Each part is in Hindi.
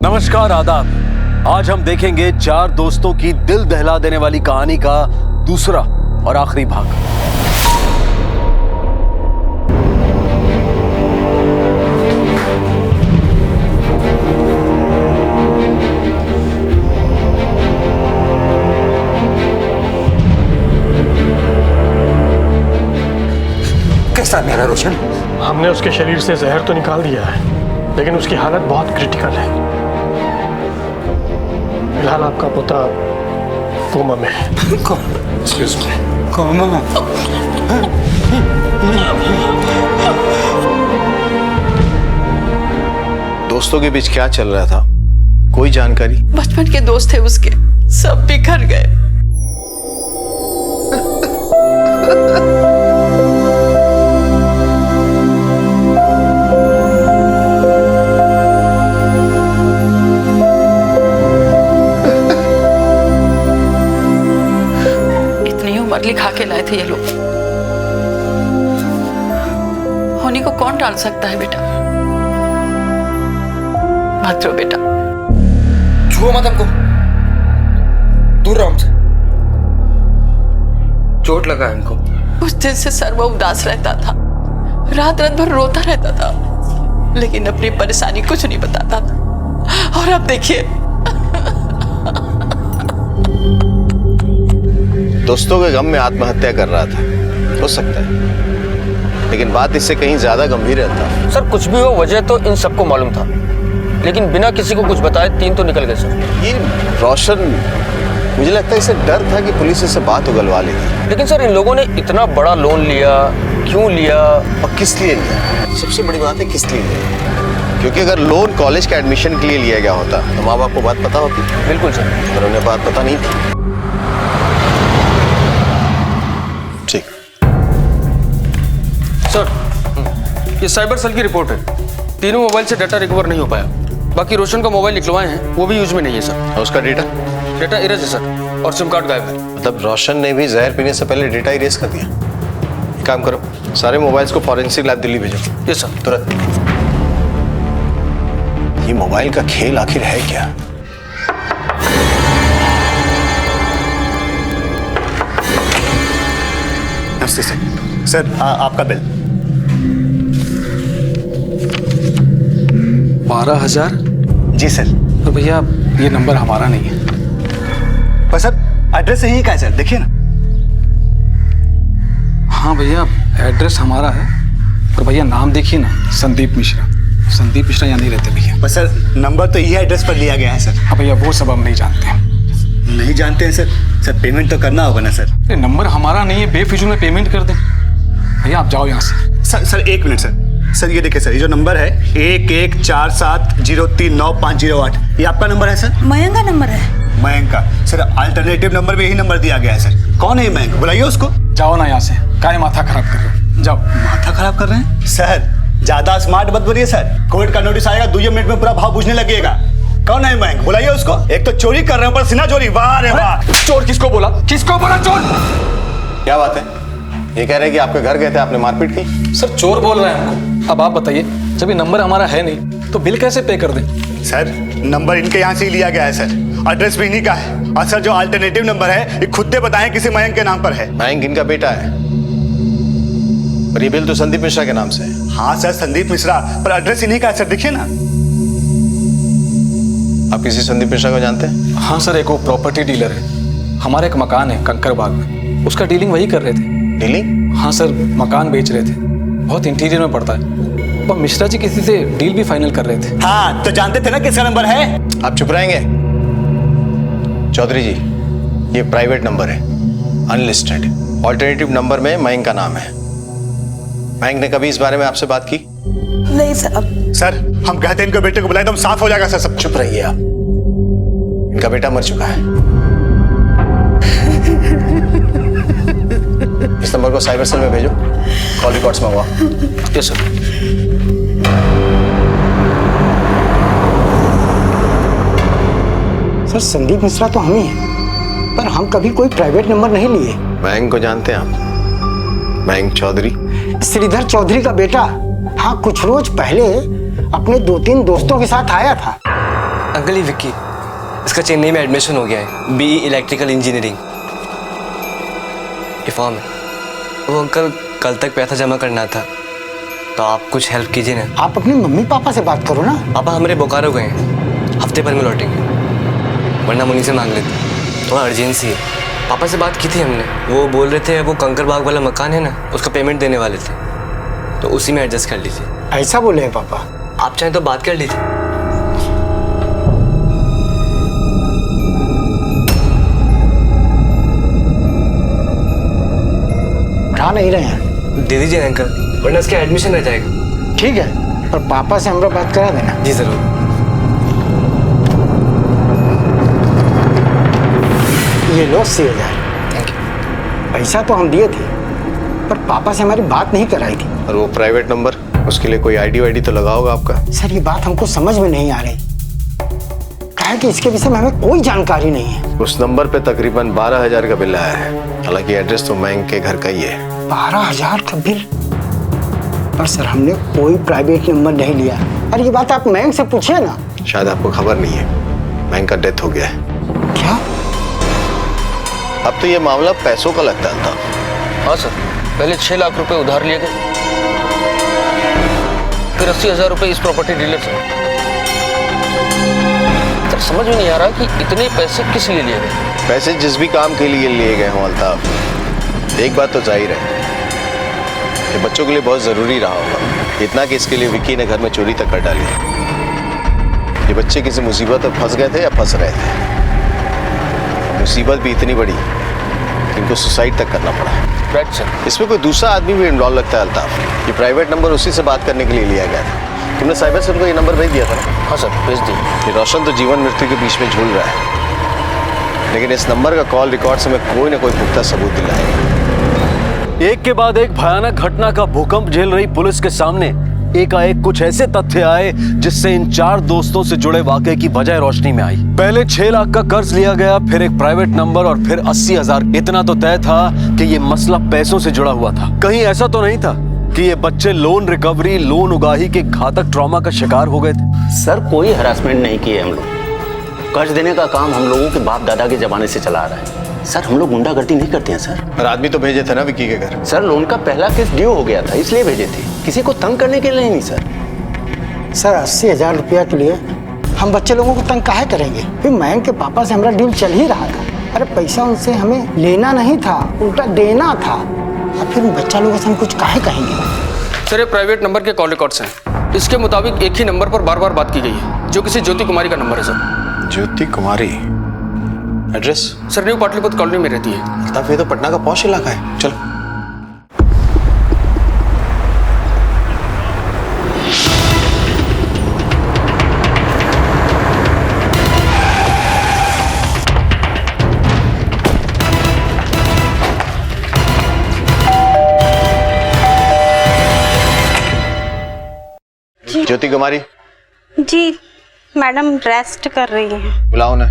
नमस्कार, आदाब। आज हम देखेंगे 4 दोस्तों की दिल दहला देने वाली कहानी का दूसरा और आखिरी भाग। कैसा मेरा रोशन? हमने उसके शरीर से जहर तो निकाल दिया है, लेकिन उसकी हालत बहुत क्रिटिकल है। फिलहाल आपका पोता कोमा में है। कोमा? दोस्तों के बीच क्या चल रहा था, कोई जानकारी? बचपन के दोस्त थे उसके, सब बिखर गए। इतनी उम्र लिखा के लाए थे ये लोग। होनी को कौन टाल सकता है बेटा? मत रो बेटा। छुओ मत हमको, दूर रहो हमसे। चोट लगा है इनको। उस दिन से सर्व उदास रहता था, रात रात भर रोता रहता था, लेकिन अपनी परेशानी कुछ नहीं बताता था। और अब देखिए, दोस्तों के गम में आत्महत्या कर रहा था, हो सकता है, लेकिन बात इससे कहीं ज्यादा गंभीर रहता। सर कुछ भी हो, वजह तो इन सबको मालूम था, लेकिन बिना किसी को कुछ बताए 3 तो निकल गए सर। ये रोशन, मुझे लगता है इसे डर था कि पुलिस इससे बात उगलवा लेगी। लेकिन सर इन लोगों ने इतना बड़ा लोन लिया, क्यों लिया और किस लिए लिया? सबसे बड़ी बात है किस लिए लिया, क्योंकि अगर लोन कॉलेज के एडमिशन के लिए लिया गया होता तो माँ बाप को बात पता होती। बिल्कुल सर, पर उन्हें बात पता नहीं थी। ठीक सर ये साइबर सेल की रिपोर्ट है। तीनों मोबाइल से डाटा रिकवर नहीं हो पाया। बाकी रोशन का मोबाइल निकलवाए हैं, वो भी यूज में नहीं है सर। और उसका डेटा इरेज है सर, और सिम कार्ड गायब है। मतलब रोशन ने भी जहर पीने से पहले डेटा इरेज कर दिया। एक काम करो, सारे मोबाइल्स को फॉरेंसिक लैब दिल्ली भेजो। Yes sir. तुरंत। ये मोबाइल का खेल आखिर है क्या? नमस्ते सर। सर आपका बिल 12,000। जी सर। तो भैया ये नंबर हमारा नहीं है। पर सर एड्रेस यही का है सर, देखिए ना। हाँ भैया एड्रेस हमारा है, पर भैया नाम देखिए ना, संदीप मिश्रा। संदीप मिश्रा यहाँ नहीं रहते भैया। पर सर नंबर तो यही एड्रेस पर लिया गया है सर। हाँ भैया वो सब हम नहीं जानते हैं। नहीं जानते हैं सर? सर पेमेंट तो करना होगा ना सर। ये नंबर हमारा नहीं है, बेफिजूल में पेमेंट कर दें। भैया आप जाओ यहाँ से। सर एक मिनट सर। सर ये देखिए सर, ये जो नंबर है 1147039508, ये आपका नंबर है सर? मयंक का नंबर है। मयंक का? सर अल्टरनेटिव नंबर में यही नंबर दिया गया है सर। कौन है ये मयंक? बुलाइए उसको। जाओ ना यहाँ से, काहे माथा खराब कर रहे हो? जाओ। माथा खराब कर रहे हैं सर? ज्यादा स्मार्ट मत बनिए सर, कोर्ट का नोटिस आएगा, 2 मिनट में पूरा भाव पूछने लगेगा। कौन है मयंक? बुलाइए उसको। एक तो चोरी कर रहे हैं, पर सीना चोरी। वाह रे वाह। चोर किसको बोला? किसको बोला चोर? क्या बात है? ये कह रहे हैं कि आपके घर गए थे, आपने मारपीट की। सर चोर बोल रहे हैं हमको। अब आप बताइए, जब ये नंबर हमारा है नहीं तो बिल कैसे पे कर दें? सर नंबर इनके यहाँ से ही लिया गया है सर, एड्रेस भी इन्हीं का है। और सर जो अल्टरनेटिव नंबर है ये खुद बताएं किसी मयंक के नाम पर है। मयंक इनका बेटा है, और ये बिल तो संदीप मिश्रा के नाम से है। हाँ सर संदीप मिश्रा, पर एड्रेस इन्हीं का है सर, देखिए ना। आप किसी संदीप मिश्रा को जानते हैं? हाँ सर, एक वो प्रॉपर्टी डीलर है। हमारा एक मकान है कंकर बाग में, उसका डीलिंग वही कर रहे थे। डीलिंग? हाँ सर, मकान बेच रहे थे, बहुत इंटीरियर में पड़ता है। और मिश्रा जी किसी से डील भी फाइनल कर रहे थे। हाँ तो जानते थे ना किसका नंबर है। आप चुप रहेंगे? चौधरी जी, ये प्राइवेट नंबर है, अनलिस्टेड। ऑल्टरनेटिव नंबर में मयंक का नाम है। मयंक ने कभी इस बारे में आपसे बात की? नहीं साहब। सर हम कहते हैं इनके बेटे को बुलाएं तो हम साफ हो जाएगा सर सब। चुप रहिए आप, इनका बेटा मर चुका है। इस नंबर को साइबर सेल में भेजो, कॉल रिकॉर्ड्स मंगवाओ। Yes sir. Sir Sandeep Mishra तो हम ही हैं, पर हम कभी कोई प्राइवेट नंबर नहीं लिए। मयंक को जानते हैं आप? मयंक चौधरी, श्रीधर चौधरी का बेटा। हाँ कुछ रोज पहले अपने 2-3 दोस्तों के साथ आया था। अंकल ये विक्की, इसका चेन्नई में एडमिशन हो गया है, BE इलेक्ट्रिकल इंजीनियरिंग। ये फॉर्म है। वो अंकल कल तक पैसा जमा करना था, तो आप कुछ हेल्प कीजिए ना। आप अपने मम्मी पापा से बात करो ना। पापा हमारे बोकारो गए हैं, हफ्ते भर में लौटेंगे, वरना मुन्नी से मांग लेते, थोड़ा अर्जेंसी है। पापा से बात की थी हमने, वो बोल रहे थे वो कंकर बाग वाला मकान है ना, उसका पेमेंट देने वाले थे, तो उसी में एडजस्ट कर लीजिए। ऐसा बोले हैं पापा? आप चाहें तो बात कर लीजिए। उठा नहीं रहे हैं? दे दीजिए अंकल, वरना इसका एडमिशन रह जाएगा। ठीक है, पर पापा से हमरा बात करा देना। जी जरूर। ये लो 80,000। Thank you. पैसा तो हम दिए थे, पर पापा से हमारी बात नहीं कराई थी। और वो प्राइवेट नंबर, उसके लिए कोई आईडी वाईडी तो लगा होगा आपका? सर ये बात हमको समझ में नहीं आ रही, कहा कि इसके विषय में हमें कोई जानकारी नहीं है। उस नंबर पे तकरीबन 12,000 का बिल आया है, हालांकि एड्रेस तो मयंक के घर का ही है। 12,000 का बिल? पर सर हमने कोई प्राइवेट नंबर नहीं लिया। अरे ये बात आप मयंक से पूछिए ना। शायद आपको खबर नहीं है, मयंक का डेथ हो गया है। क्या? अब तो ये मामला पैसों का लगता था। हाँ सर, पहले 6 लाख रुपए उधार लिए गए, फिर 80,000 रुपए इस प्रॉपर्टी डीलर से। सर समझ में नहीं आ रहा कि इतने पैसे किस लिए लिए गए। पैसे जिस भी काम के लिए लिए गए हों अल्ताफ, एक बात तो जाहिर है, ये बच्चों के लिए बहुत जरूरी रहा होगा, इतना कि इसके लिए विक्की ने घर में चोरी तक कर डाली। ये बच्चे किसी मुसीबत में फंस गए थे या फंस रहे थे। मुसीबत भी इतनी बड़ी कि इनको सुसाइड तक करना पड़ा। Right sir. इसमें कोई दूसरा आदमी भी इन्वॉल्व लगता है अल्ताफ। ये प्राइवेट नंबर उसी से बात करने के लिए लिया गया था। तुमने साइबर सेल को ये नंबर भेज दिया था? हाँ सर, भेज दिए। ये रोशन तो जीवन मृत्यु के बीच में झूल रहा है, लेकिन इस नंबर का कॉल रिकॉर्ड से मैं कोई ना कोई पुख्ता सबूत दिलाएगा। एक के बाद एक भयानक घटना का भूकंप झेल रही पुलिस के सामने एकाएक कुछ ऐसे तथ्य आए जिससे इन 4 दोस्तों से जुड़े वाकये की वजह रोशनी में आई। पहले 6 लाख का कर्ज लिया गया, फिर एक प्राइवेट नंबर और फिर 80,000। इतना तो तय था कि ये मसला पैसों से जुड़ा हुआ था। कहीं ऐसा तो नहीं था कि ये बच्चे लोन रिकवरी, लोन उगाही के घातक ट्रॉमा का शिकार हो गए थे? सर कोई हरासमेंट नहीं किए हम लोग। कर्ज देने का काम हम लोगों के बाप दादा के जमाने से चला रहा है। सर हम लोग गुंडागर्दी नहीं करते हैं सर। और आदमी तो भेजे थे ना विक्की के घर? सर लोन का पहला केस ड्यू हो गया था, इसलिए भेजे थे, किसी को तंग करने के लिए नहीं सर। सर 80,000 रुपया के लिए हम बच्चे लोगों को तंग काहे करेंगे? फिर मयंक के पापा से हमारा डील चल ही रहा था। अरे पैसा उनसे हमें लेना नहीं था, उल्टा देना था। और फिर बच्चा लोगों से हम कुछ काहे कहेंगे? सर ये प्राइवेट नंबर के कॉल रिकॉर्ड्स हैं। इसके मुताबिक एक ही नंबर पर बार बार बात की गई है, जो किसी ज्योति कुमारी का नंबर है sir. Jyoti Kumari? Address? Sir new Pataliputra colony में रहती है। अल्ताफ ये तो पटना का पॉश इलाका है। चलो। ज्योति कुमारी? जी मैडम रेस्ट कर रही हैं। बुलाओ ना।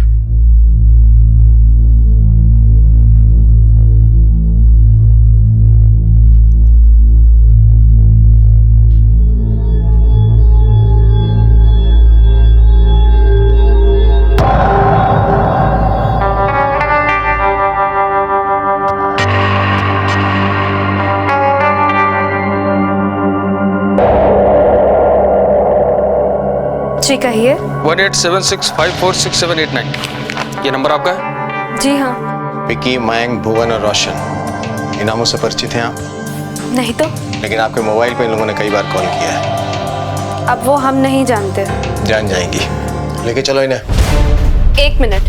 जी कहिए। 1876546789 ये नंबर आपका है? जी हाँ। विक्की, मयंक, भुवन और रोशन, इन नामों से परिचित हैं आप? नहीं तो। लेकिन आपके मोबाइल पे इन लोगों ने कई बार कॉल किया है। अब वो हम नहीं जानते। जान जाएंगी, लेके चलो इन्हें। 1 मिनट,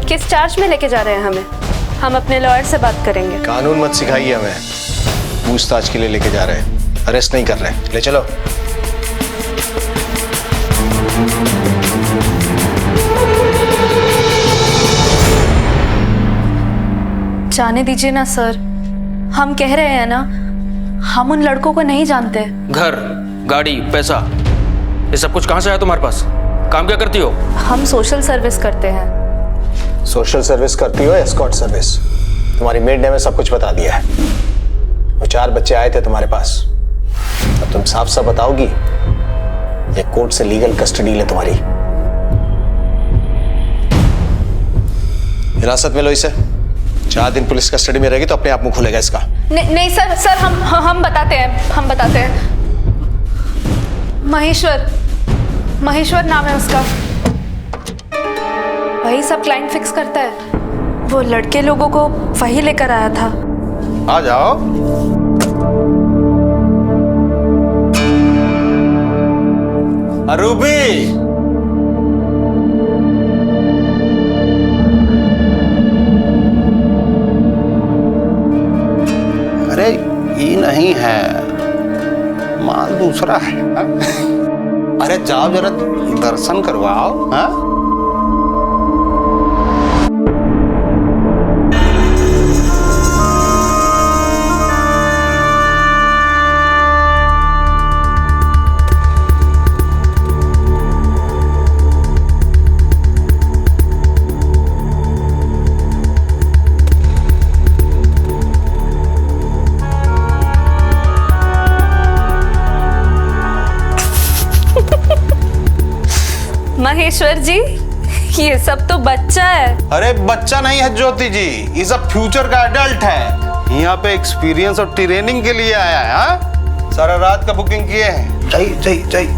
किस चार्ज में लेके जा रहे हैं हमें? हम अपने लॉयर से बात करेंगे। कानून मत सिखाइए हमें, पूछताछ के लिए लेके जा रहे हैं, अरेस्ट नहीं कर रहे हैं। ले चलो। जाने दीजिए ना सर, हम कह रहे हैं ना, हम उन लड़कों को नहीं जानते। घर, गाड़ी, पैसा, ये सब कुछ कहाँ से आया तुम्हारे पास? काम क्या करती हो? हम सोशल सर्विस करते हैं। सोशल सर्विस करती हो? Escort service? तुम्हारी मेड ने हमें सब कुछ बता दिया है। वो 4 बच्चे आए थे तुम्हारे पास, अब तुम साफ साफ बताओगी, ये कोर्ट से लीगल कस्टडी ले तुम्हारी। हिरासत में लो इसे। 4 दिन पुलिस कस्टडी में रहेगी तो अपने आप मुंह खुलेगा इसका। नहीं सर हम बताते हैं। महेश्वर नाम है उसका। वही सब क्लाइंट फिक्स करता है। वो लड़के लोगों को वही लेकर आया था। आ जाओ। रूबी, अरे ये नहीं है, माल दूसरा है। हा? अरे जाओ जरा दर्शन करवाओ। हाँ महेश्वर जी, ये सब तो बच्चा है। अरे बच्चा नहीं है ज्योति जी, इस फ्यूचर का एडल्ट है। यहाँ पे एक्सपीरियंस और ट्रेनिंग के लिए आया है। हाँ? सारा रात का बुकिंग किए हैं। चाहिए।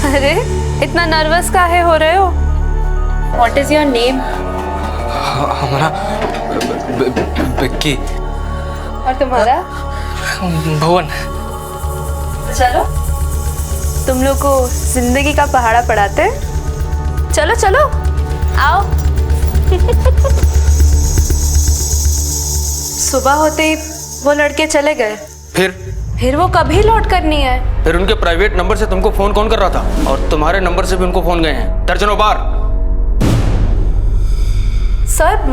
अरे इतना नर्वस काहे हो रहे हो? What is your name? हमारा विक्की। और तुम्हारा? भुवन। चलो तुम लोग को जिंदगी का पहाड़ा पढ़ाते हैं। चलो आओ। सुबह होते ही वो लड़के चले गए। फिर वो कभी लौट कर नहीं आए। फिर उनके प्राइवेट नंबर से तुमको फोन कौन कर रहा था? और तुम्हारे नंबर से भी उनको फोन गए हैं दर्जनों बार। सर,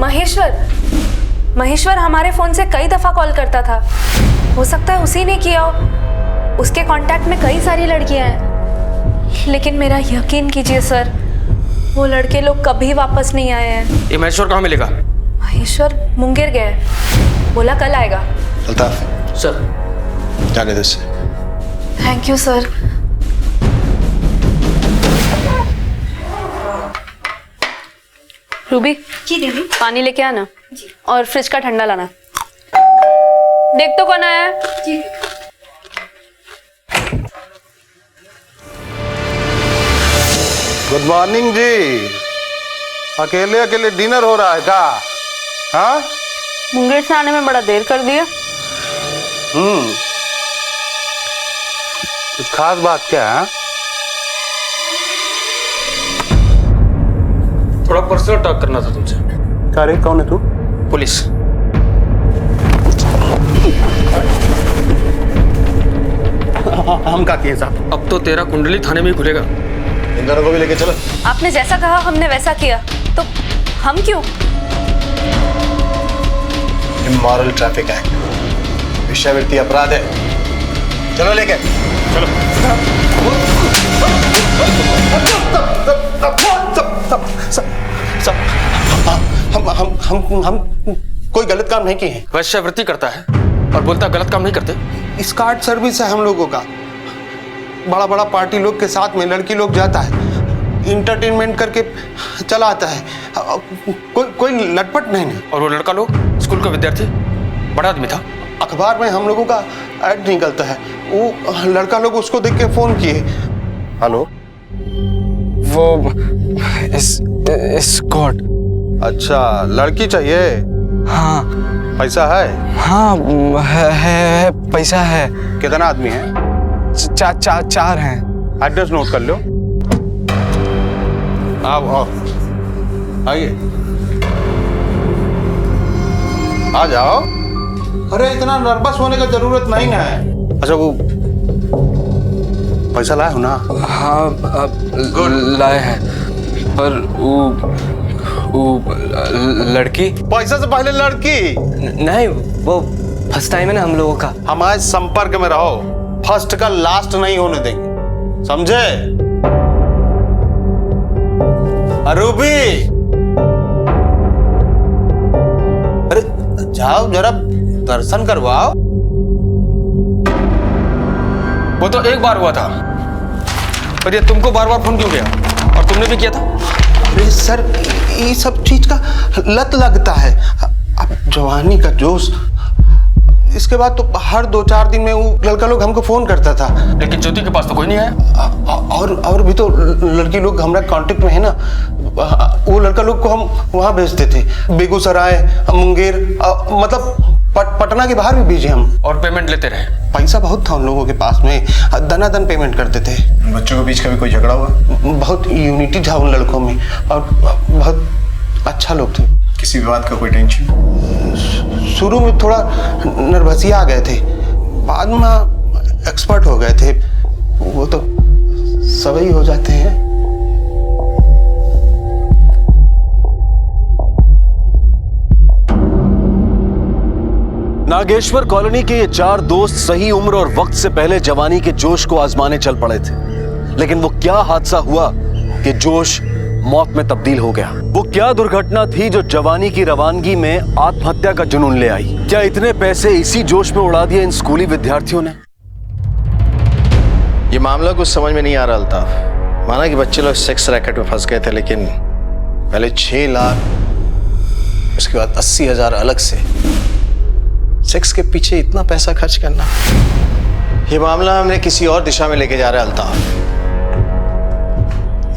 महेश्वर हमारे फोन से कई दफा कॉल करता था। हो सकता है उसी ने किया हो। उसके कांटेक्ट में कई सारी लड़कियां हैं, लेकिन मेरा यकीन कीजिए सर, वो लड़के लोग कभी वापस नहीं आए हैं। ये महेश्वर कहाँ मिलेगा? महेश्वर मुंगेर गया है, बोला कल आएगा। अल्ताफ सर, जाने दो इसे। Thank you sir. रूबी जी दीदी, पानी लेके आना जी, और फ्रिज का ठंडा लाना। देख तो कौन आया है जी। गुड मॉर्निंग जी। अकेले डिनर हो रहा है क्या? हाँ, मुंगेर से आने में बड़ा देर कर दिया। कुछ खास बात क्या है? थोड़ा पर्सनल टॉक करना था तुमसे। क्या रे, कौन है तू? पुलिस। हम क्या किए साहब? अब तो तेरा कुंडली थाने में ही खुलेगा। इन दोनों को भी लेके चलो। आपने जैसा कहा हमने वैसा किया, तो हम क्यों? इमोरल ट्रैफिक एक्ट, वेश्यावृत्ति अपराध है। चलो लेके चलो। हम कोई गलत काम नहीं किए हैं। वेश्यावृत्ति करता है और बोलता गलत काम नहीं करते। स्कार्ट सर्विस है हम लोगों का। बड़ा पार्टी लोग के साथ में लड़की लोग जाता है, इंटरटेनमेंट करके चला आता है। कोई लटपट नहीं है। और वो लड़का लोग स्कूल का विद्यार्थी, बड़ा आदमी था। अखबार में हम लोगों का ऐड निकलता है। वो लड़का लोग उसको देख के फोन किए। हेलो, वो एस्कॉर्ट। अच्छा, लड़की चाहिए? हाँ। पैसा है? हाँ है पैसा है। कितना आदमी है? 4 हैं। एड्रेस नोट कर लो। आओ आइए, आ जाओ। अरे इतना नर्वस होने का जरूरत नहीं है। अच्छा, वो पैसा लाए हो ना? हाँ लाए हैं, पर वो लड़की। पैसा से पहले लड़की नहीं, वो फर्स्ट टाइम है ना हम लोगों का। हमारे संपर्क में रहो, फर्स्ट का लास्ट नहीं होने देंगे, समझे? रूबी, अरे जाओ जरा दर्शन करवाओ। वो तो एक बार हुआ था, पर ये तुमको बार बार फोन क्यों किया? तुमने भी किया था? अरे सर, ये सब चीज का लत लगता है। अब जवानी का जोश, इसके बाद तो हर 2-4 दिन में वो लड़का लोग हमको फोन करता था। लेकिन ज्योति के पास तो कोई नहीं आया। और भी तो लड़की लोग हमारे कांटेक्ट में है ना, वो लड़का लोग को हम वहाँ भेजते थे, बेगूसराय, मुंगेर, मतलब पटना के बाहर भी भेजे हम। और पेमेंट लेते रहे? पैसा बहुत था उन लोगों के पास में, दनादन पेमेंट करते थे। बच्चों के बीच कभी कोई झगड़ा हुआ? बहुत यूनिटी था उन लड़कों में और बहुत अच्छा लोग थे। किसी भी बात का कोई टेंशन? शुरू में थोड़ा नर्वसिया आ गए थे, बाद में एक्सपर्ट हो गए थे। वो तो सभी हो जाते हैं। नागेश्वर कॉलोनी के ये 4 दोस्त सही उम्र और वक्त से पहले जवानी के जोश को आजमाने चल पड़े थे। लेकिन वो क्या हादसा हुआ कि जोश मौत में तब्दील हो गया? वो क्या दुर्घटना थी जो जवानी की रवानगी में आत्महत्या का जुनून ले आई? क्या इतने पैसे इसी जोश में उड़ा दिए इन स्कूली विद्यार्थियों ने? ये मामला कुछ समझ में नहीं आ रहा अल्ताफ। माना कि बच्चे लोग सेक्स रैकेट में फंस गए थे, लेकिन पहले 6 लाख, उसके बाद 80,000 अलग से सेक्स के पीछे इतना पैसा खर्च करना। ये मामला हमने किसी और दिशा में लेके जा रहे हैं अल्ताफ।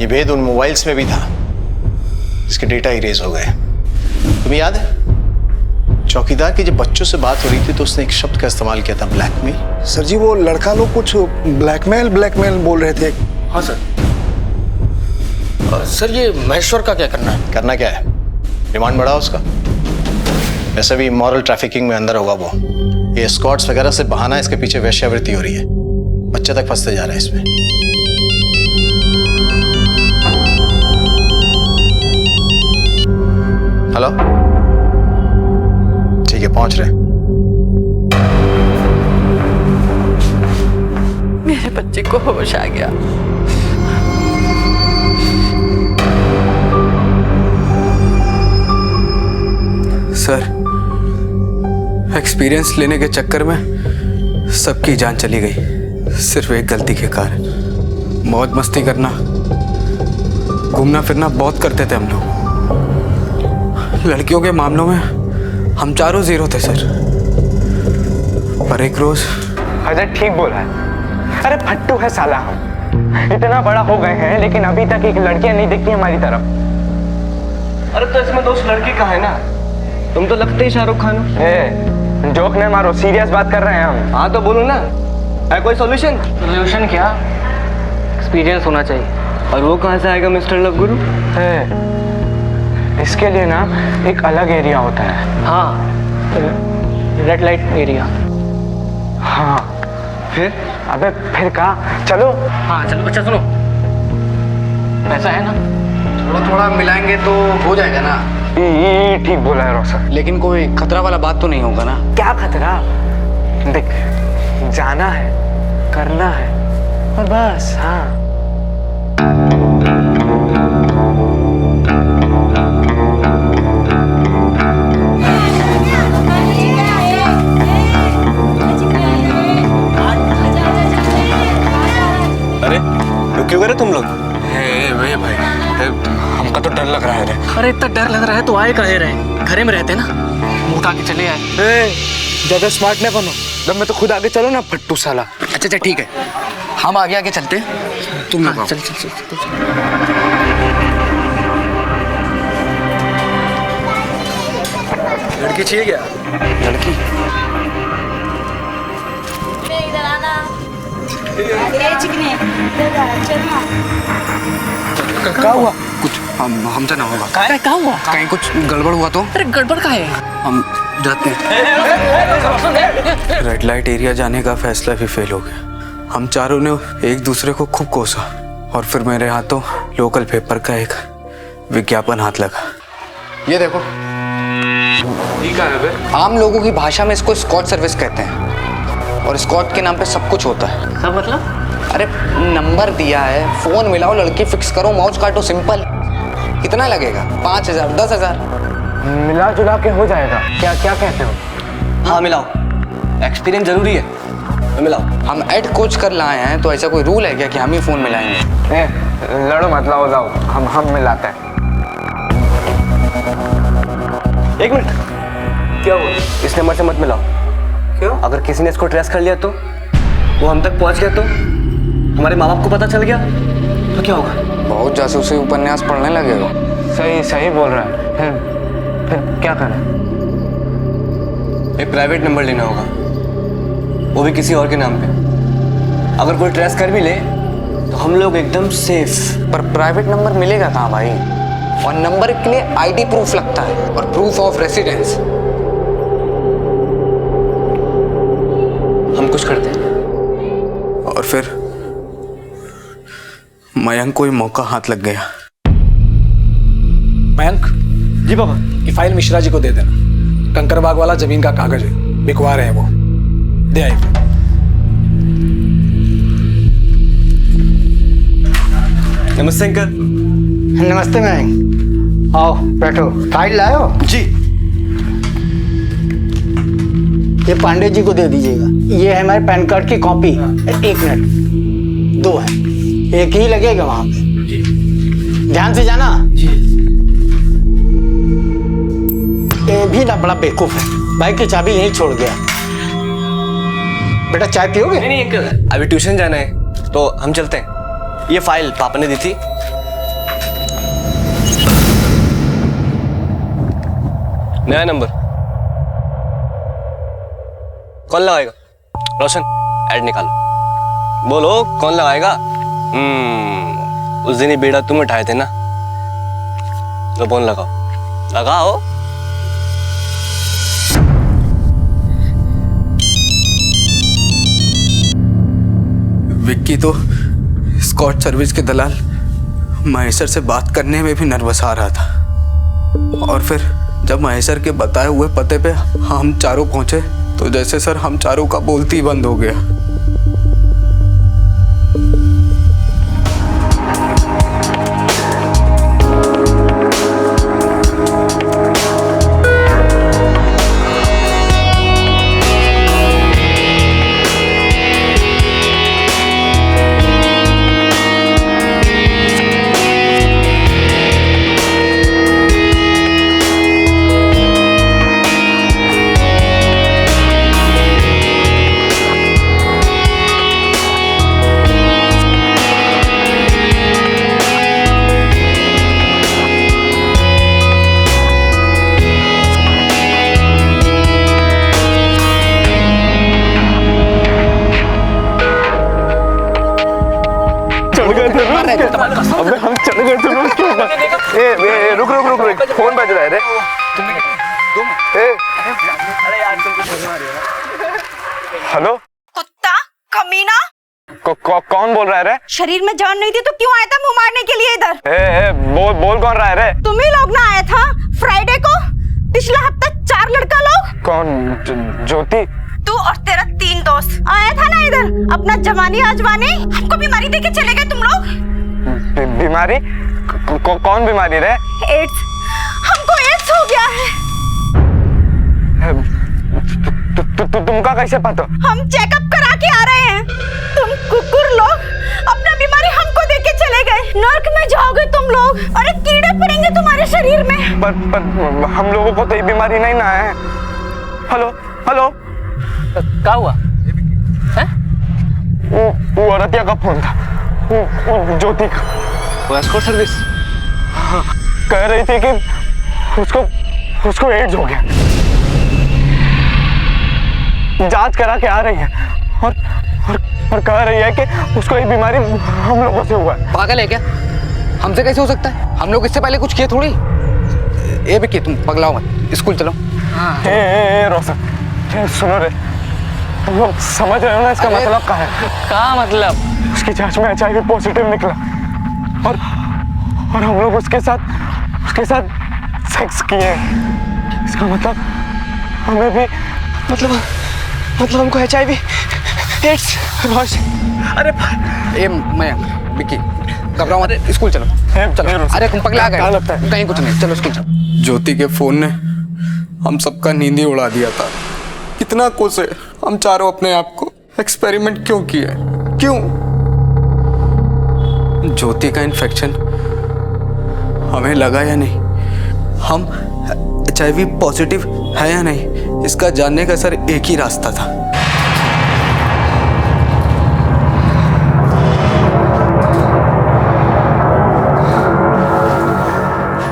ये भेद उन मोबाइल्स में भी था जिसके डेटा इरेज हो गए। तुम्हें याद है चौकीदार की जब बच्चों से बात हो रही थी तो उसने एक शब्द का इस्तेमाल किया था, ब्लैकमेल। सर जी, वो लड़का लोग कुछ ब्लैकमेल बोल रहे थे। हाँ सर। सर, ये महेश्वर का क्या करना है? करना क्या है? डिमांड बढ़ा उसका। वैसे भी मॉरल ट्रैफिकिंग में अंदर होगा वो। ये एस्कॉर्ट्स वगैरह से बहाना इसके पीछे वेश्यावृत्ति हो रही है। बच्चे तक फंसते जा रहे हैं इसमें। हेलो, ठीक है, पहुंच रहे। मेरे बच्चे को होश आ गया। सर, एक्सपीरियंस लेने के चक्कर में सबकी जान चली गई, सिर्फ एक गलती के कारण। मौज मस्ती करना, घूमना फिरना बहुत करते थे हम लोग। लड़कियों के मामलों में हम चारों जीरो थे सर। पर एक रोज अजय ठीक बोला है। अरे फट्टू है साला हम। इतना बड़ा हो गए हैं लेकिन अभी तक एक लड़कियां नहीं दिखती हमारी तरफ। अरे तो इसमें दोस्त लड़की का है ना, तुम तो लगते ही शाहरुख खान हो। जोक न मारो, सीरियस बात कर रहे हैं हम। हाँ तो बोलो ना, है कोई सॉल्यूशन? सोल्यूशन क्या? एक्सपीरियंस होना चाहिए। और वो कहाँ से आएगा मिस्टर लवगुरु? इसके लिए ना एक अलग एरिया होता है। हाँ, रेड लाइट एरिया। हाँ, फिर? अबे फिर कहा चलो। हाँ चलो। अच्छा सुनो, पैसा है ना? थोड़ा थोड़ा मिलाएंगे तो हो जाएगा ना? ये ठीक बोला है रोशन। लेकिन कोई खतरा वाला बात तो नहीं होगा ना? क्या खतरा? देख, जाना है, करना है और बस। हाँ, क्यों करे तुम लोग? वे भाई, हमका तो डर लग रहा है। अरे इतना डर लग रहा है तो आए काहे रहे? घरे में रहते ना, मुंह उठा के चले आए। ज्यादा स्मार्ट नहीं बनो, जब मैं तो खुद आगे चलो ना फट्टू साला। अच्छा ठीक है, हम आगे आगे चलते, तुम लोग चल। लड़की चाहिए क्या? लड़की? इधर आना। क्या हुआ? कुछ हमसे ना होगा। क्या हुआ? कहीं कुछ गड़बड़ हुआ तो? अरे गड़बड़ का है? हम जाते हैं। रेड लाइट एरिया जाने का फैसला भी फेल हो गया। हम चारों ने एक दूसरे को खूब कोसा और फिर मेरे हाथों लोकल पेपर का एक विज्ञापन हाथ लगा। ये देखो, आम लोगों की भाषा में इसको स्कॉच सर्विस कहते हैं और स्कॉच के नाम पे सब कुछ होता है। सब मतलब? अरे नंबर दिया है, फोन मिलाओ, लड़की फिक्स करो, मौज काटो, सिंपल। कितना लगेगा? 5,000, 10,000? मिला जुला के हो जाएगा। क्या क्या कहते हो? हाँ मिलाओ, एक्सपीरियंस जरूरी है, मिलाओ। हम एड कोच कर लाए हैं तो ऐसा कोई रूल है क्या कि हम ही फोन मिलाएंगे? लड़ो मत, लाओ हम मिलाते हैं। एक मिनट, क्या हुआ? इस नंबर से मत मिलाओ। क्यों? अगर किसी ने इसको ट्रेस कर लिया तो, वो हम तक पहुंच गया तो, हमारे माँ बाप को पता चल गया तो क्या होगा? बहुत जासूसी उपन्यास पढ़ने लगेगा। सही बोल रहा है। फिर क्या करें? एक प्राइवेट नंबर लेना होगा, वो भी किसी और के नाम पे। अगर कोई ट्रेस कर भी ले तो हम लोग एकदम सेफ। पर प्राइवेट नंबर मिलेगा कहाँ भाई? और नंबर के लिए आईडी प्रूफ लगता है और प्रूफ ऑफ रेसिडेंस। हम कुछ करते हैं। और फिर मयंक को ही मौका हाथ लग गया। मयंक जी बाबा, ये फाइल मिश्रा जी को दे देना। कंकरबाग वाला जमीन का कागज है, बिकवा रहे हैं वो। दे आइए। नमस्ते अंकल। नमस्ते मयंक, आओ बैठो। फाइल लाओ जी। ये पांडे जी को दे दीजिएगा। ये है हमारे पैन कार्ड की कॉपी। एक मिनट, 2 है, एक ही लगेगा वहां पे। ध्यान से जाना। ये भी ना बड़ा बेवकूफ है, बाइक की चाबी यहीं छोड़ गया। बेटा चाय पियोगे? नहीं अंकल, अभी ट्यूशन जाना है तो हम चलते हैं। ये फाइल पापा ने दी थी। नया नंबर कौन लगाएगा? रोशन, ऐड निकालो। बोलो कौन लगाएगा? उस दिन ही बेड़ा तुम उठाए थे ना, तो फोन लगाओ। लगाओ। विक्की तो स्कॉट सर्विस के दलाल महेश्वर से बात करने में भी नर्वस आ रहा था। और फिर जब महेश्वर के बताए हुए पते पे हम चारों पहुंचे तो जैसे सर हम चारों का बोलती ही बंद हो गया। अबे हम चढ़ गए थे उसके ऊपर। रुक फोन बज रहा है रे। हेलो कुत्ता कमीना, कौन बोल रहा है रे? शरीर में जान नहीं थी तो क्यों आया था मुंह मारने के लिए इधर? बोल कौन रहा है रे? तुम ही लोग ना आया था फ्राइडे को, पिछला हफ्ता 4 लड़का लोग। कौन? ज्योति? तू और तेरा 3 दोस्त आया था ना इधर अपना जवानी आजमाने। हमको बीमारी देके चले गए तुम लोग। बीमारी? कौन बीमारी रे? एड्स। हमको एड्स हो गया है। तुमका कैसे पता? हम चेकअप करा के आ रहे हैं। तुम कुकुर लोग अपना बीमारी हमको देके चले गए। नर्क में जाओगे तुम लोग। अरे कीड़े पड़ेंगे तुम्हारे शरीर में। पर हम लोगों को तो ये बीमारी नहीं ना है। हेलो क्या हुआ? वो औरतिया का फोन था, वो ज्योति का। वो एस्कॉर्ट सर्विस? हाँ, कह रही थी कि उसको एड्स हो गया। जांच करा के आ रही है और कह रही है कि उसको ये बीमारी हम लोगों से हुआ है। पागल है क्या? हमसे कैसे हो सकता है? हम लोग इससे पहले कुछ किए थोड़ी। ए विक्की, तुम पगलाओ मत, स्कूल चलो। रोशन, सुनो रे, तुम लोग समझ रहे हो ना इसका मतलब क्या है? क्या मतलब? उसकी जांच में HIV पॉजिटिव निकला और हम लोग उसके साथ सेक्स किए। इसका मतलब हमें भी मतलब हमको HIV एड्स। अरे ए मयंक, विक्की घबराओ मत, स्कूल चलो। अरे तुम पगला गए? कहीं कुछ नहीं, चलो स्कूल चलो। ज्योति के फोन ने हम सबका नींद ही उड़ा दिया था। कितना कोसे हम चारों अपने आप को। एक्सपेरिमेंट क्यों किए? क्यों? ज्योति का इन्फेक्शन हमें लगा या नहीं, हम HIV पॉजिटिव है या नहीं, इसका जानने का सर एक ही रास्ता था।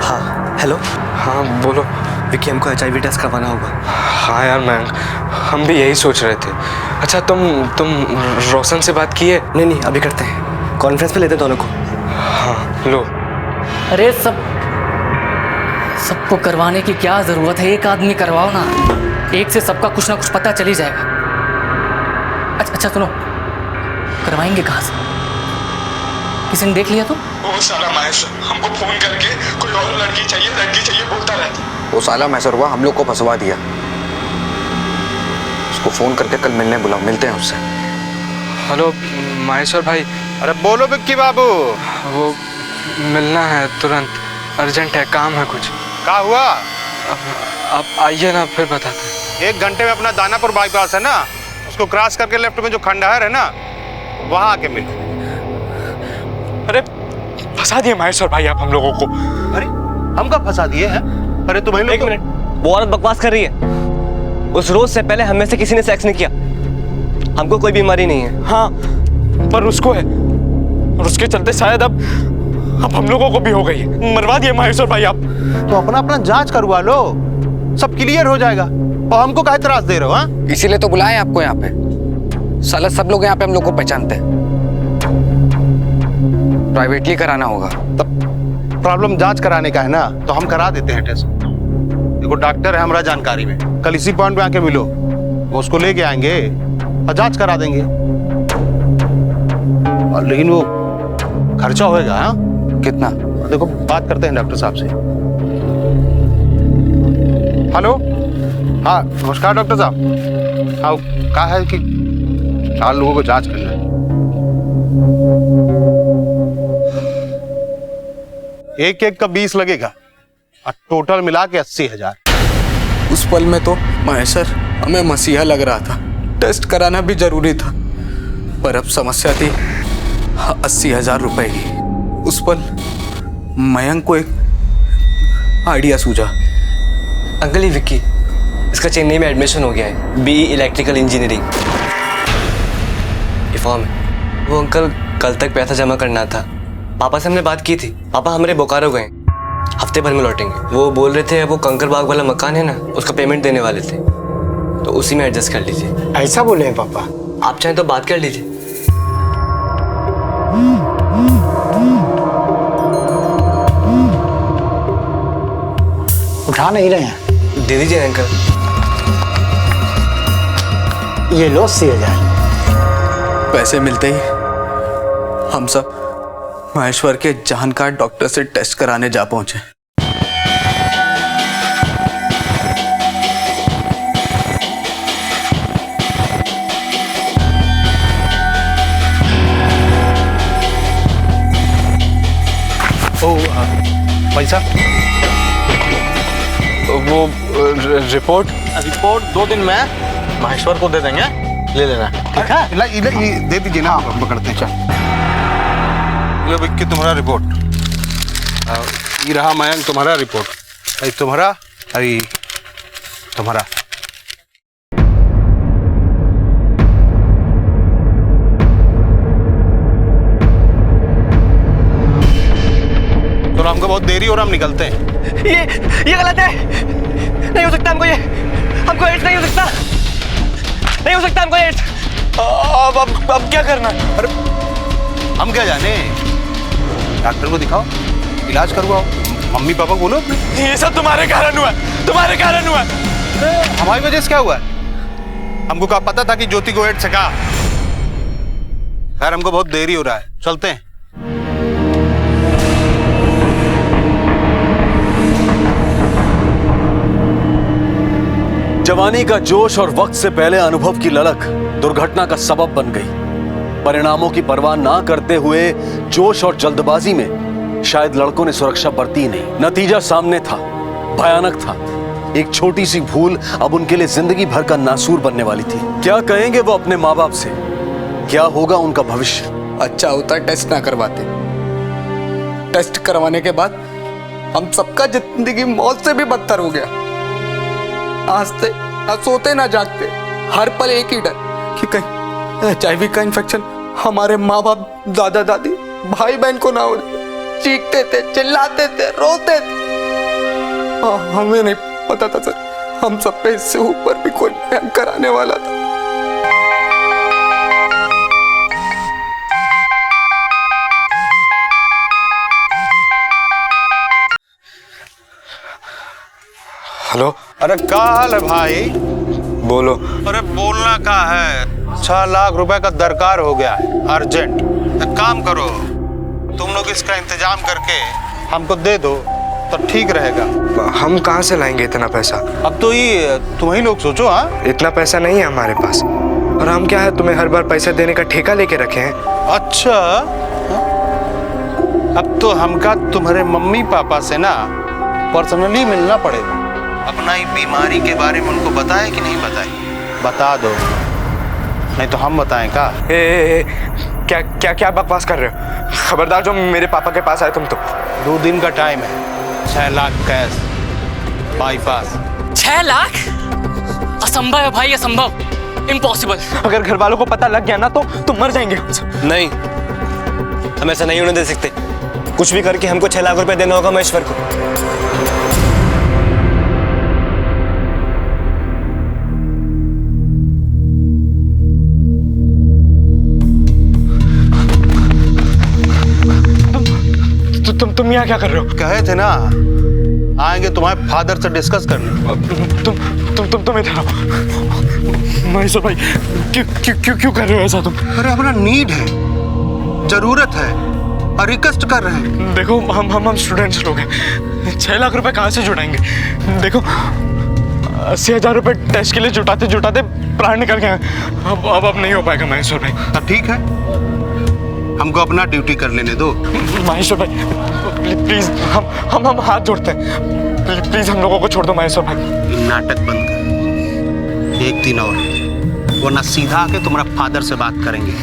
हाँ हेलो। हाँ बोलो। विक्की, हमको HIV टेस्ट करवाना होगा। हाँ यार मैंग, हम भी यही सोच रहे थे। अच्छा तुम रोशन से बात की है? नहीं अभी करते हैं, कॉन्फ्रेंस पे लेते हैं दोनों को। हाँ लो। अरे सबको करवाने की क्या जरूरत है, एक आदमी करवाओ ना, एक से सबका कुछ ना कुछ पता चल ही जाएगा। अच्छा सुनो, करवाएंगे कहाँ से? किसी ने देख लिया तो? वो साला महेश हमको फोन करके कोई और लड़की चाहिए बोलता रहता। वो साला मैसर हुआ हम लोग को फंसवा दिया। उसको फोन करके कल मिलने बुलाओ, मिलते हैं उससे। हेलो महेश्वर भाई। अरे बोलो विक्की बाबू। वो मिलना है तुरंत, अर्जेंट है, काम है कुछ। क्या हुआ? आप आइए ना, फिर बताते हैं। 1 घंटे में अपना दानापुर बाईपास है ना, उसको क्रॉस करके लेफ्ट में जो खंडहर है ना, वहां आके मिलो। अरे फंसा दिए महेश्वर भाई आप हम लोगों को। अरे हम कब फंसा दिए हैं? अरे तुम्हें लोग। 1 मिनट, वो औरत बकवास कर रही है। उस रोज से पहले हम में से किसी ने सेक्स नहीं किया, हमको कोई बीमारी नहीं है। हाँ पर उसको है, और उसके चलते शायद अब हम लोगों को भी हो गई है। मरवा दिए महेश्वर भाई आप। तो अपना जांच करवा लो, सब क्लियर हो जाएगा। और हमको काहे त्रास दे रहे हो? हाँ इसीलिए तो बुलाए आपको यहाँ पे। साला सब लोग यहाँ पे हम लोग को पहचानते हैं। प्राइवेटली कराना होगा। तब प्रॉब्लम जांच कराने का है ना, तो हम करा देते हैं टेस्ट। देखो डॉक्टर है हमारा जानकारी में, कल इसी पॉइंट पे आके मिलो, वो उसको लेके आएंगे और जांच करा देंगे। और लेकिन वो खर्चा होएगा। हाँ कितना? देखो बात करते हैं डॉक्टर साहब से। हेलो। हाँ नमस्कार डॉक्टर साहब। हाँ कहा है कि 4 लोगों को जांच करना है। एक का 20 लगेगा और टोटल मिला के 80,000। उस पल में तो महेश्वर हमें मसीहा लग रहा था, टेस्ट कराना भी जरूरी था, पर अब समस्या थी 80,000 रुपए की। उस पल मयंक को एक आइडिया सूझा। अंकल ये विक्की, इसका चेन्नई में एडमिशन हो गया है, BE इलेक्ट्रिकल इंजीनियरिंग। ये फॉर्म है। वो अंकल कल तक पैसा जमा करना था, पापा से हमने बात की थी। पापा हमारे बोकारो गए, हफ्ते भर में लौटेंगे। वो बोल रहे थे वो कंकर बाग वाला मकान है ना, उसका पेमेंट देने वाले थे, तो उसी में एडजस्ट कर लीजिए। ऐसा बोले हैं पापा? आप चाहें तो बात कर लीजिए। उठा नहीं रहे हैं? दे दीजिए अंकल। ये लो 80,000। पैसे मिलते ही हम सब महेश्वर के जानकार डॉक्टर से टेस्ट कराने जा पहुंचे। पैसा? वो रिपोर्ट 2 दिन में महेश्वर को दे देंगे, ले लेना। ठीक है ये दे दीजिए ना, हम पकड़ते हैं। ये विक्की तुम्हारा रिपोर्ट, ये रहा मयंक तुम्हारा रिपोर्ट, अरे तुम्हारा, अरे तुम्हारा। तो हमको बहुत देरी हो रहा, हम निकलते हैं। ये गलत है, नहीं हो सकता हमको, ये हमको एड्स नहीं हो सकता, नहीं हो सकता हमको एड्स। अब क्या करना? अरे हम क्या जाने, डॉक्टर को दिखाओ, इलाज करवाओ, मम्मी पापा बोलो। ये सब तुम्हारे कारण हुआ, तुम्हारे कारण हुआ। हमारी वजह से क्या हुआ? हमको क्या पता था कि ज्योति को एड्स का? खैर हमको बहुत देरी हो रहा है, चलते हैं। जवानी का जोश और वक्त से पहले अनुभव की ललक दुर्घटना का सबब बन गई। परिणामों की परवाह ना करते हुए जोश और जल्दबाजी में शायद लड़कों ने सुरक्षा बरती ही नहीं। नतीजा सामने था, भयानक था। एक छोटी सी भूल अब उनके लिए जिंदगी भर का नासूर बनने वाली थी। क्या कहेंगे वो अपने माँ बाप से? क्या होगा उनका भविष्य? अच्छा होता टेस्ट ना करवाते, टेस्ट करवाने के बाद हम सबका जिंदगी मौत से भी बदतर हो गया। आज से ना सोते ना जागते, हर पल एक ही डर कि कहीं HIV का इन्फेक्शन हमारे माँ बाप, दादा दादी, भाई बहन को ना हो जाए। चीखते थे, चिल्लाते थे, रोते थे। हमें नहीं पता था सर, हम सब पे इससे ऊपर भी कोई भयंकर आने वाला था। हेलो। अरे क्या हाल है भाई? बोलो। अरे बोलना क्या है, 6 लाख रुपए का दरकार हो गया है, अर्जेंट। एक काम करो, तुम लोग इसका इंतजाम करके हमको दे दो तो ठीक रहेगा। हम कहाँ से लाएंगे इतना पैसा? अब तो ये तुम ही लोग सोचो। हाँ, इतना पैसा नहीं है हमारे पास, और हम क्या है तुम्हें हर बार पैसा देने का ठेका लेके रखे हैं? अच्छा, अब तो हमका तुम्हारे मम्मी पापा से ना पर्सनली मिलना पड़ेगा। अपना ही बीमारी के बारे में उनको बताए कि नहीं बताए? बता दो, नहीं तो हम बताएं का? क्या क्या क्या बकवास कर रहे हो? खबरदार जो मेरे पापा के पास आए तुम तो। 2 दिन का टाइम है, 6 लाख कैश बाईपास। 6 लाख? असंभव है भाई, असंभव, इम्पॉसिबल। अगर घर वालों को पता लग गया ना तो तुम मर जाएंगे। नहीं, हम ऐसा नहीं होने दे सकते। कुछ भी करके हमको 6 लाख रुपए देना होगा महेश्वर को। तुम यहाँ क्या कर रहे हो? कहे थे ना आएंगे तुम्हारे फादर से डिस्कस करने। तुम इधर आओ। महेश्वर भाई, क्यों कर रहे हो ऐसा तुम? अरे अपना नीड है, जरूरत है और रिक्वेस्ट कर रहे हैं। देखो हम स्टूडेंट्स लोग हैं, 6 लाख रुपए कहाँ से जुटाएंगे? देखो 80,000 रुपए टेस्ट के लिए जुटाते जुटाते प्राण निकल गए। अब नहीं हो पाएगा महेश्वर भाई। तब ठीक है, हमको अपना ड्यूटी कर लेने दो। महेश्वर भाई प्लीज, हम हाथ जोड़ते हैं, प्लीज हम लोगों को छोड़ दो महेश्वर भाई। नाटक बंद कर, एक दिन और, वरना सीधा आके तुम्हारा फादर से बात करेंगे।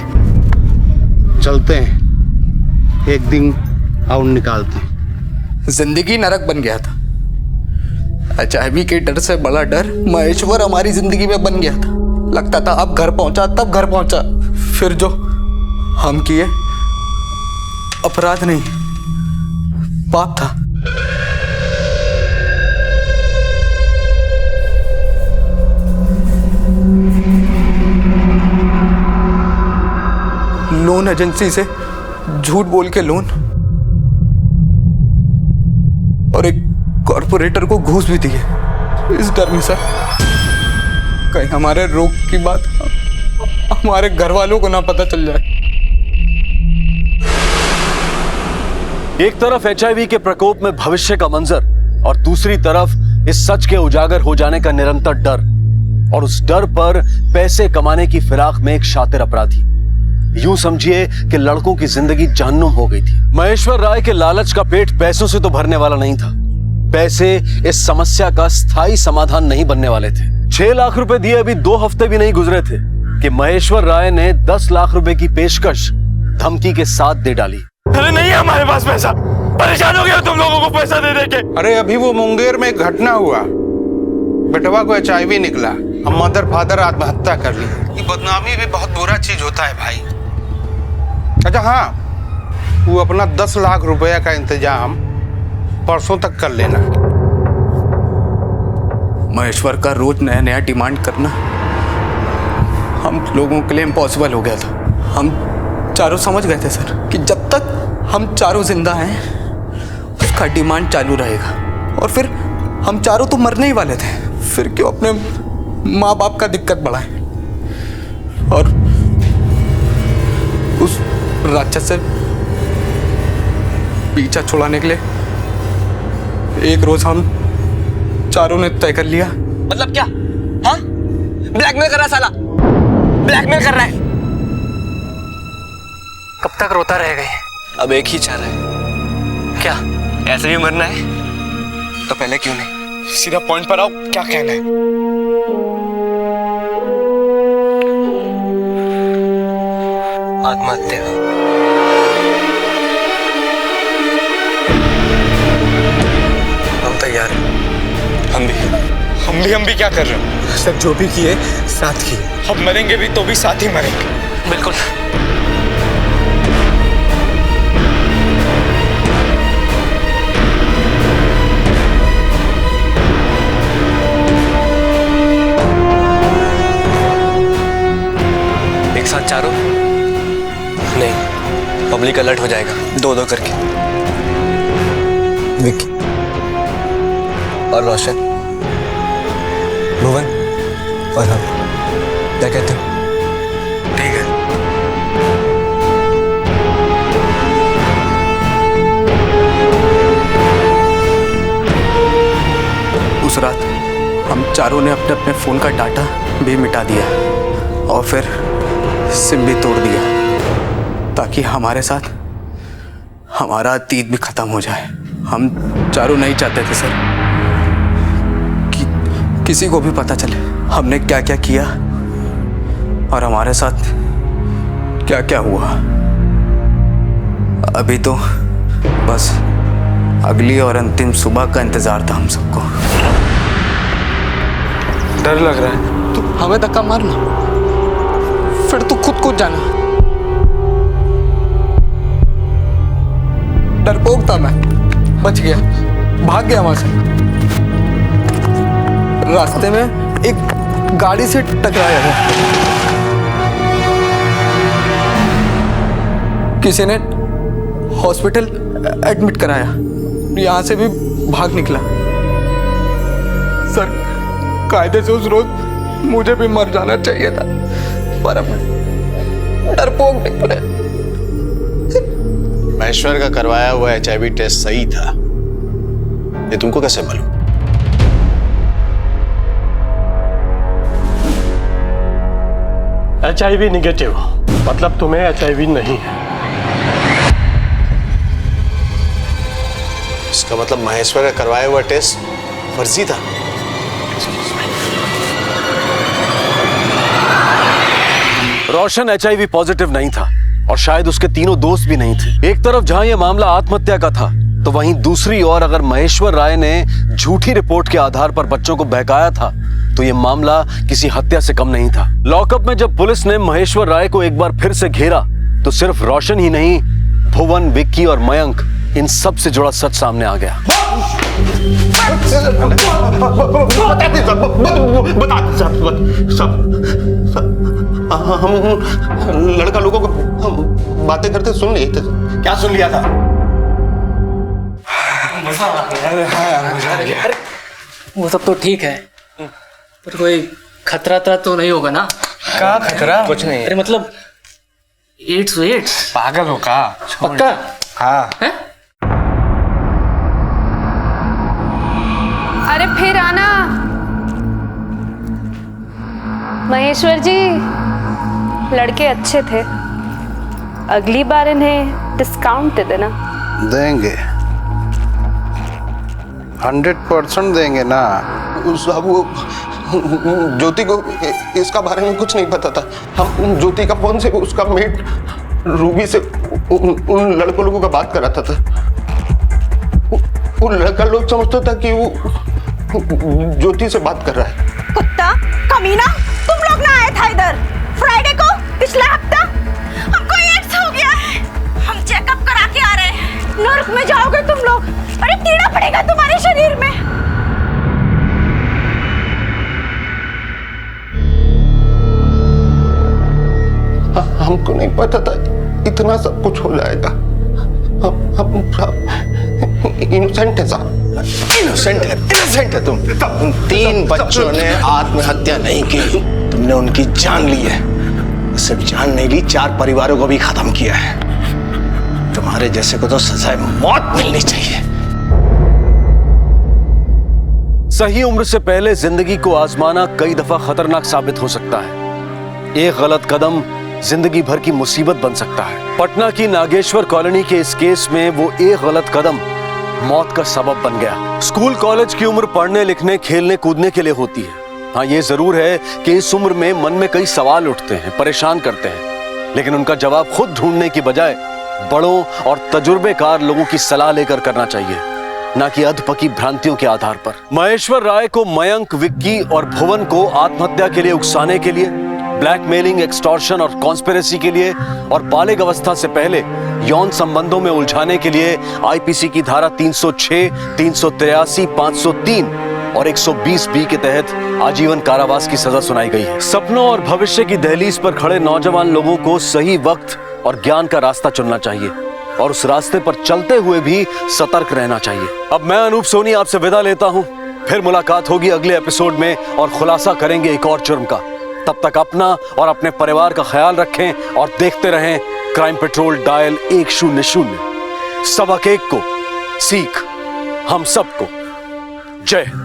चलते हैं, एक दिन और निकालते हैं। जिंदगी नरक बन गया था। HIV के डर से बड़ा डर महेश्वर हमारी जिंदगी में बन गया था। लगता था अब घर पहुंचा, तब घर पहुंचा। फिर जो हम किए अपराध नहीं, पाप था। लोन एजेंसी से झूठ बोल के लोन, और एक कॉर्पोरेटर को घूस भी दिए, इस डर में सर कहीं हमारे रोग की बात हमारे घर वालों को ना पता चल जाए। एक तरफ HIV के प्रकोप में भविष्य का मंजर, और दूसरी तरफ इस सच के उजागर हो जाने का निरंतर डर, और उस डर पर पैसे कमाने की फिराक में एक शातिर अपराधी। यूं समझिए कि लड़कों की जिंदगी जहन्नुम हो गई थी। महेश्वर राय के लालच का पेट पैसों से तो भरने वाला नहीं था। पैसे इस समस्या का स्थायी समाधान नहीं बनने वाले थे। 6 लाख रुपए दिए अभी 2 हफ्ते भी नहीं गुजरे थे कि महेश्वर राय ने 10 लाख रुपए की पेशकश धमकी के साथ दे डाली। अरे नहीं है हमारे पास पैसा, परेशान हो गया तुम लोगों को पैसा दे दे के। अरे अभी वो मुंगेर में एक घटना हुआ, बेटवा को HIV निकला, हम मदर फादर आत्महत्या कर ली। ये बदनामी भी बहुत बुरा चीज होता है भाई। अच्छा हाँ, वो अपना 10 लाख रुपया का इंतजाम परसों तक कर लेना। महेश्वर का रोज नया नया डिमांड करना हम लोगों के लिए इम्पॉसिबल हो गया था। हम चारों समझ गए थे सर कि जब तक हम चारों जिंदा हैं उसका डिमांड चालू रहेगा, और फिर हम चारों तो मरने ही वाले थे। फिर क्यों अपने माँ बाप का दिक्कत बढ़ाएं? और उस राक्षस से पीछा छुड़ाने के लिए एक रोज हम चारों ने तय कर लिया। मतलब क्या? हाँ, ब्लैकमेल कर रहा है साला, ब्लैकमेल कर रहा है। कब तक रोता रहेगा ये? अब एक ही चाह रहा है। क्या ऐसे भी मरना है? तो पहले क्यों नहीं? सीधा पॉइंट पर आओ, क्या कहना है? आत्महत्या। हम भी क्या कर रहे हैं सर? जो भी किए साथ किए, हम मरेंगे भी तो भी साथ ही मरेंगे। बिल्कुल। एक साथ चारों नहीं, पब्लिक अलर्ट हो जाएगा, दो दो करके। विक्की और रोशन, भुवन और हम, क्या कहते हो? ठीक है। उस रात हम चारों ने अपने अपने फोन का डाटा भी मिटा दिया और फिर सिम भी तोड़ दिया ताकि हमारे साथ हमारा अतीत भी खत्म हो जाए। हम चारों नहीं चाहते थे सर कि किसी को भी पता चले हमने क्या क्या किया और हमारे साथ क्या क्या हुआ। अभी तो बस अगली और अंतिम सुबह का इंतजार था हम सबको। डर लग रहा है। तू हमें धक्का मारना, फिर तू खुद कूद जाना। डरपोक था मैं, बच गया, भाग गया वहां से। रास्ते में एक गाड़ी से टकराया है, किसी ने हॉस्पिटल एडमिट कराया, यहां से भी भाग निकला। सर कायदे से उस रोज मुझे भी मर जाना चाहिए था, पर अब डरपोक निकले। महेश्वर का करवाया हुआ HIV टेस्ट सही था, ये तुमको कैसे मालूम? HIV निगेटिव मतलब तुम्हें HIV नहीं है। इसका मतलब महेश्वर का करवाया हुआ टेस्ट फर्जी था। रोशन HIV पॉजिटिव नहीं था और शायद उसके तीनों दोस्त भी नहीं थे। एक तरफ जहां यह मामला आत्महत्या का था, तो वहीं दूसरी ओर अगर महेश्वर राय ने झूठी रिपोर्ट के आधार पर बच्चों को बहकाया था, तो यह मामला किसी हत्या से कम नहीं था। लॉकअप में जब पुलिस ने महेश्वर राय को एक बार फिर से घेरा, तो सिर्फ रोशन ही नहीं, भुवन, विक्की और मयंक, इन सब से जुड़ा सच सामने आ गया। हम लड़का लोगों को बातें करते सुन लिए थे। क्या सुन लिया था? वो सब तो ठीक है, पर कोई खतरा तो नहीं होगा ना? क्या खतरा? कुछ नहीं। अरे मतलब एड्स पागल हो का? पक्का? हाँ। है? अरे फिर आना महेश्वर जी, लड़के अच्छे थे, अगली बार इन्हें डिस्काउंट दे देना। देंगे, 100% देंगे ना। वो ज्योति को इसका बारे में कुछ नहीं पता था। हम ज्योति का फोन से उसका मेट रूबी से उन लड़कों लोगों का बात कराता था। वो लड़का लोग समझता था कि वो ज्योति से बात कर रहा है। कुत्ता कमीना, तुम लोग ना आए था इधर फ्राइडे को पिछला हफ्ता? हमको एड्स हो गया है, हम चेकअप करा के आ रहे हैं। नर्क में जाओगे तुम लोग, अरे कीड़ा पड़ेगा तुम्हारे शरीर में। हमको नहीं पता था इतना सब कुछ हो जाएगा। हम इनोसेंट है साहब, इनोसेंट है तुम। 3 बच्चों ने आत्महत्या नहीं की, तुमने उनकी जान ली है। सिर्फ जान नहीं ली, 4 परिवारों को भी खत्म किया है। तुम्हारे जैसे को तो सजाए मौत मिलनी चाहिए। सही उम्र से पहले जिंदगी को आजमाना कई दफा खतरनाक साबित हो सकता है। एक गलत कदम जिंदगी भर की मुसीबत बन सकता है। पटना की नागेश्वर कॉलोनी के इस केस में वो एक गलत कदम मौत का सबब बन गया। स्कूल कॉलेज की उम्र पढ़ने लिखने खेलने कूदने के लिए होती है। हाँ, ये जरूर है कि इस उम्र में मन में कई सवाल उठते हैं, परेशान करते हैं, लेकिन उनका जवाब खुद ढूंढने की बजाय बड़ों और तजुर्बेकार लोगों की सलाह लेकर करना चाहिए। ना कि अधपकी भ्रांतियों के आधार पर। महेश्वर राय को मयंक, विक्की और भुवन को आत्महत्या के लिए उकसाने के लिए, ब्लैकमेलिंग, एक्सटॉर्शन और कॉन्स्पिरेसी के लिए और बालिग अवस्था से पहले यौन संबंधों में उलझाने के लिए आईपीसी की धारा 306, 383, 503 और 120 बी के तहत आजीवन कारावास की सजा सुनाई गई है। सपनों और भविष्य की दहलीज पर खड़े नौजवान लोगों को सही वक्त और ज्ञान का रास्ता चुनना चाहिए और उस रास्ते पर चलते हुए भी सतर्क रहना चाहिए। अब मैं अनूप सोनी आपसे विदा लेता हूं। फिर मुलाकात होगी अगले एपिसोड में और खुलासा करेंगे एक और जुर्म का। तब तक अपना और अपने परिवार का ख्याल रखें और देखते रहें क्राइम पेट्रोल डायल 100। सबक एक को, सीख हम सबको। जय।